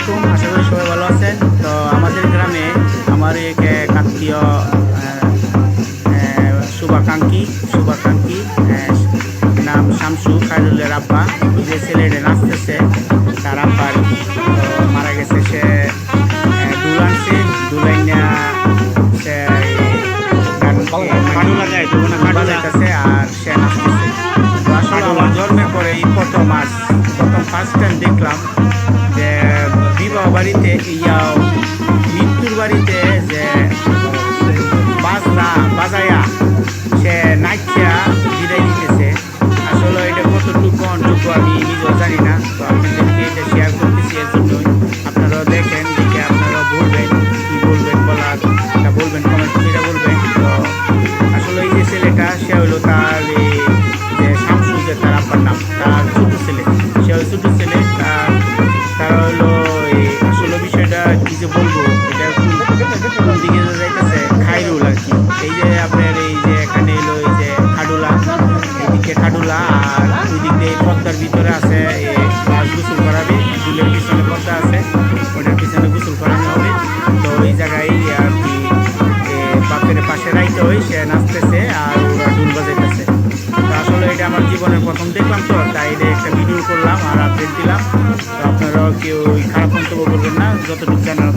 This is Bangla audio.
আলাইকুম, আশা করি সবাই ভালো আছেন। তো আমাদের গ্রামে আমার এক আত্মীয় শুভাকাঙ্ক্ষী নাম শামসু খায়রুলের আব্বা, যে ছেলেটা নাচতেছে তার আব্বার মারা গেছে। সে দুল আনছে, দুলাইনা সে গান বাজাইতেছে আর সে নাচতেছে। তো আসলে আমার জন্মের পরে এই প্রথম ফার্স্ট টাইম দেখলাম যে বিবাহ বাড়িতে মৃত্যুর বাড়িতে যে বাজনা বাজায়া সে নাচা বিদায় দিতেছে। আসলে এটা কতটুকু অনটুকু আমি নিজেও জানি না। তো আপনাদেরকে এটা শেয়ার করতেছি, এর জন্যই আপনারাও দেখেন, দেখে আপনারাও বলবেন কী বলবেন, বলার এটা বলবেন, কমেন্ট করে বলবেন। তো আসলে এই যে ছেলেটা সে হলো তার যে শামসু, যে তার আব্বার নাম, তার ছোটো ছেলে, সে হলো ছোটো ছেলে। তার হলো আসলে বিষয়টা কী যে বলবো, এটা কোন দিকে যাইতেছে খায়রুল আর কি। এই যে আপনার এই যে এখানে এলো এই যে খাডুলা, এইদিকে খাডুলা, আর ওই দিক দিয়ে পদ্মার ভিতরে আছে মাছ গোসল করাবে, দুলের পিছনে পদ্মা আছে, ওটার পিছনে গোসল করানো হবে। তো এই জায়গায় আর কি বাপের পাশে রাইতে হই, সে নাচতেছে আর ওরা ডুল বাজাইতেছে। তো আসলে এটা আমার জীবনের প্রথম দেখলাম, তো তাই এটা একটা ভিডিও করলাম আর আপডেট দিলাম। তো আপনারাও কেউ খারাপ মন্তব্য করবেন না, যতটুকু জানার